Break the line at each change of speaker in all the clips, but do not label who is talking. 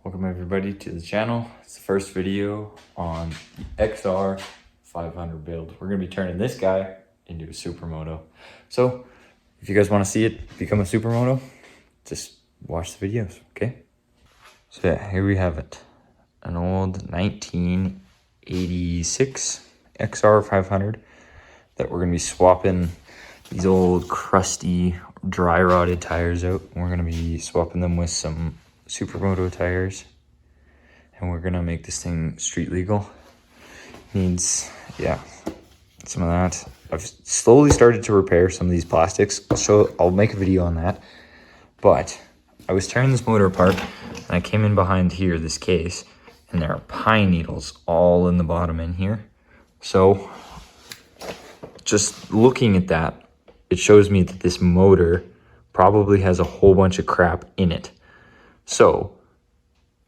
Welcome everybody to the channel. It's the first video on the XR500 build. We're going to be turning this guy into a SuperMoto. So if you guys want to see it become a SuperMoto, just watch the videos, okay? So yeah, here we have it. An old 1986 XR500 that we're going to be swapping these old crusty dry rotted tires out. We're going to be swapping them with some SuperMoto tires, and we're gonna make this thing street legal. Needs, yeah, some of that. I've slowly started to repair some of these plastics. I'll make a video on that. But I was tearing this motor apart, and I came in behind here, this case, and there are pine needles all in the bottom in here. So just looking at that, it shows me that this motor probably has a whole bunch of crap in it. So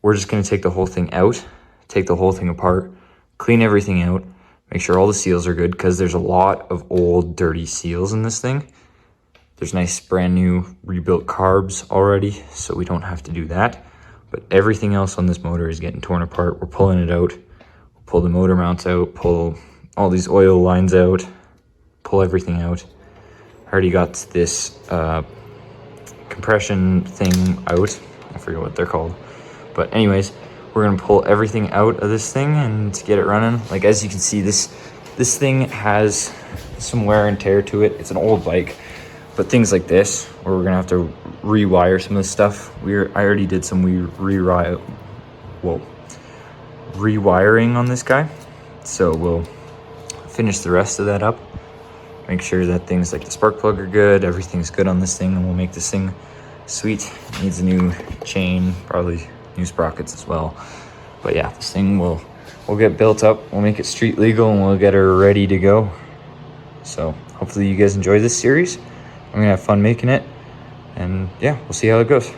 we're just going to take the whole thing out, take the whole thing apart, clean everything out, make sure all the seals are good, because there's a lot of old dirty seals in this thing. There's nice brand new rebuilt carbs already, so we don't have to do that. But everything else on this motor is getting torn apart. We're pulling it out. We'll pull the motor mounts out, pull all these oil lines out, pull everything out. I already got this compression thing out. I forget what they're called. But anyways, we're gonna pull everything out of this thing and get it running. Like, as you can see, this thing has some wear and tear to it. It's an old bike, but things like this, where we're gonna have to rewire some of this stuff. I already did some rewiring on this guy. So we'll finish the rest of that up. Make sure that things like the spark plug are good, everything's good on this thing, and we'll make this thing sweet. It needs a new chain, probably new sprockets as well. But yeah, this thing will get built up. We'll make it street legal and we'll get her ready to go. So hopefully you guys enjoy this series. I'm gonna have fun making it, and yeah, we'll see how it goes.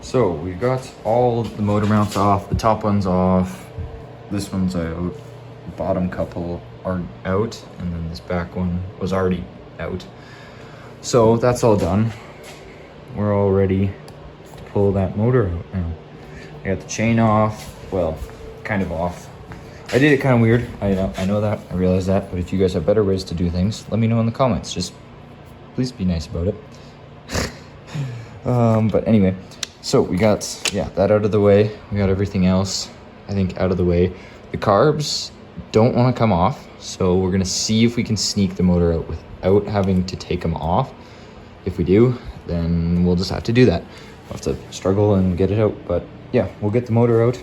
So we got all the motor mounts off, the top one's off, this one's out, the bottom couple are out, and then this back one was already out. So that's all done. We're all ready to pull that motor out now. I got the chain off, well, kind of off. I did it kind of weird, I know that, I realize that, but if you guys have better ways to do things, let me know in the comments. Just please be nice about it. But anyway, so we got, yeah, that out of the way. We got everything else, I think, out of the way. The carbs don't want to come off, so we're gonna see if we can sneak the motor out without having to take them off. If we do, then we'll just have to do that. We'll have to struggle and get it out, but yeah, we'll get the motor out,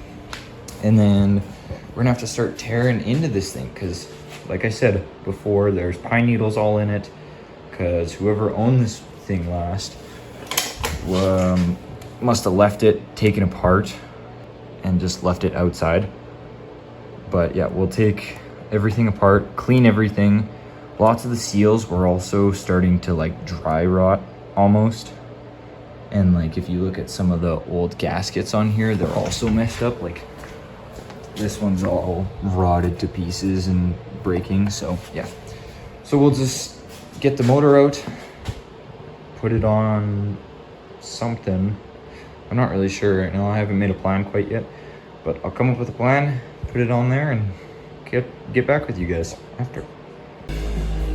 and then we're gonna have to start tearing into this thing, because like I said before, there's pine needles all in it, because whoever owned this thing last must have left it taken apart and just left it outside. But yeah, we'll take everything apart, clean everything. Lots of the seals were also starting to like dry rot almost. And like if you look at some of the old gaskets on here, they're also messed up. Like this one's all rotted to pieces and breaking. So yeah, so we'll just get the motor out, put it on something. I'm not really sure right now. I haven't made a plan quite yet, but I'll come up with a plan, put it on there, and get back with you guys after.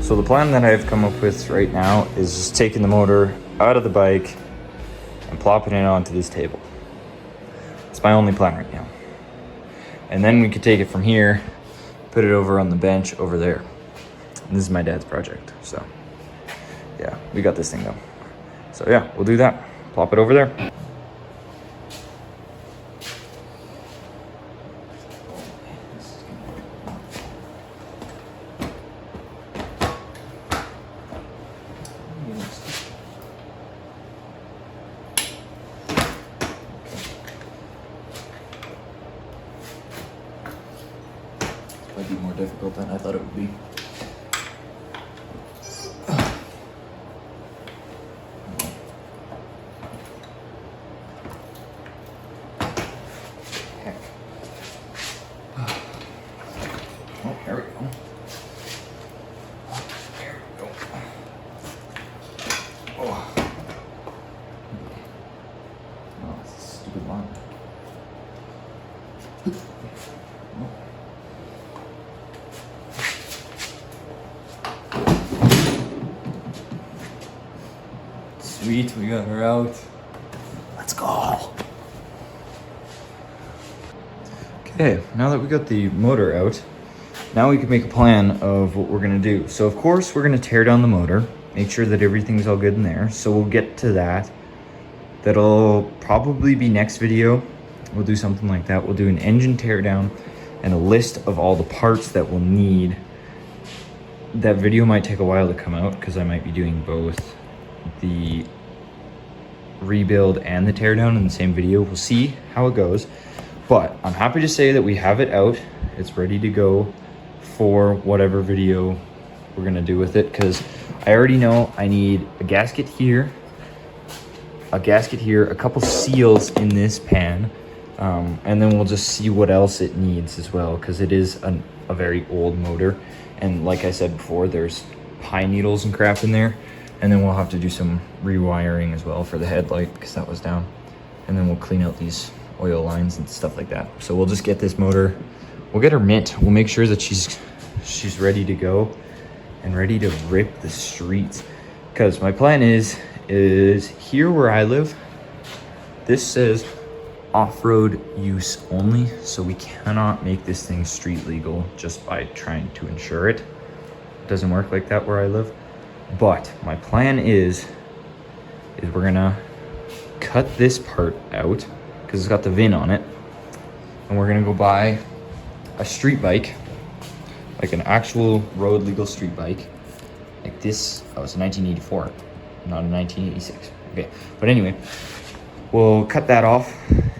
So the plan that I've come up with right now is just taking the motor out of the bike and plopping it onto this table. It's my only plan right now. And then we could take it from here, put it over on the bench over there. And this is my dad's project, so yeah, we got this thing though. So yeah, we'll do that. Plop it over there. Might be more difficult than I thought it would be. Oh, there we go. There we go. Oh, that's a stupid line. Sweet, we got her out. Let's go. Okay, now that we got the motor out, now we can make a plan of what we're gonna do. So of course we're gonna tear down the motor, make sure that everything's all good in there. So we'll get to that. That'll probably be next video. We'll do something like that. We'll do an engine tear down and a list of all the parts that we'll need. That video might take a while to come out because I might be doing both the rebuild and the teardown in the same video. We'll see how it goes, but I'm happy to say that we have it out. It's ready to go for whatever video we're gonna do with it, because I already know I need a gasket here, a couple seals in this pan, and then we'll just see what else it needs as well, because it is a very old motor, and like I said before, there's pine needles and crap in there. And then we'll have to do some rewiring as well for the headlight, because that was down. And then we'll clean out these oil lines and stuff like that. So we'll just get this motor, we'll get her mint. We'll make sure that she's ready to go and ready to rip the streets. Because my plan is here where I live, this says off-road use only. So we cannot make this thing street legal just by trying to insure it. It doesn't work like that where I live. But my plan is we're gonna cut this part out because it's got the VIN on it, and we're gonna go buy a street bike, like an actual road legal street bike, like this. Oh, it's a 1984, not a 1986. Okay, but anyway, we'll cut that off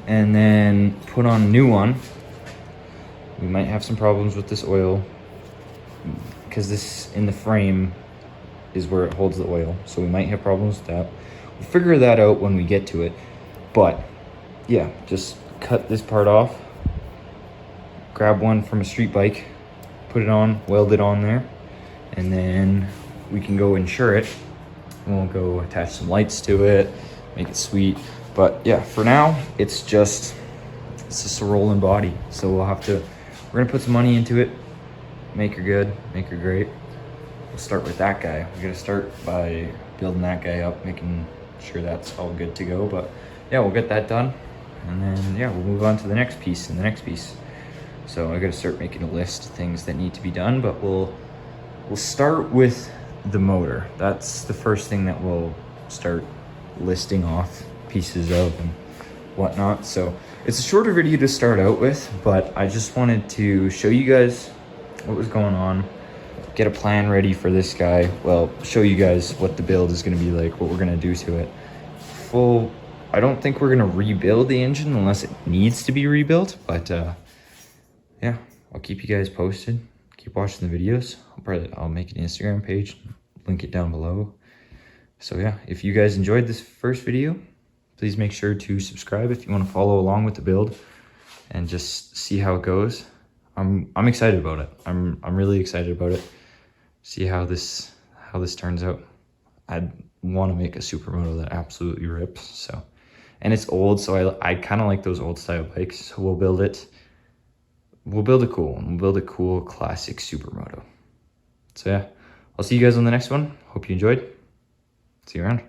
and then put on a new one. We might have some problems with this oil because this in the frame is where it holds the oil, so we might have problems with that. We'll figure that out when we get to it, but yeah, just cut this part off, grab one from a street bike, put it on, weld it on there, and then we can go insure it. We'll go attach some lights to it, make it sweet. But yeah, for now, it's just a rolling body. So we're gonna put some money into it, make her good, make her great. We'll start with that guy. We gotta start by building that guy up, making sure that's all good to go. But yeah, we'll get that done. And then yeah, we'll move on to the next piece and the next piece. So I gotta start making a list of things that need to be done, but we'll start with the motor. That's the first thing that we'll start listing off pieces of and whatnot. So it's a shorter video to start out with, but I just wanted to show you guys what was going on, get a plan ready for this guy. Well, show you guys what the build is gonna be like, what we're gonna do to it. I don't think we're gonna rebuild the engine unless it needs to be rebuilt, but yeah, I'll keep you guys posted. Keep watching the videos. I'll make an Instagram page, link it down below. So yeah, if you guys enjoyed this first video, please make sure to subscribe if you want to follow along with the build and just see how it goes. I'm excited about it. I'm really excited about it. See how this turns out. I want to make a supermoto that absolutely rips. So, and it's old, so I kind of like those old style bikes. So we'll build it. We'll build a cool one. We'll build a cool classic supermoto. So yeah, I'll see you guys on the next one. Hope you enjoyed. See you around.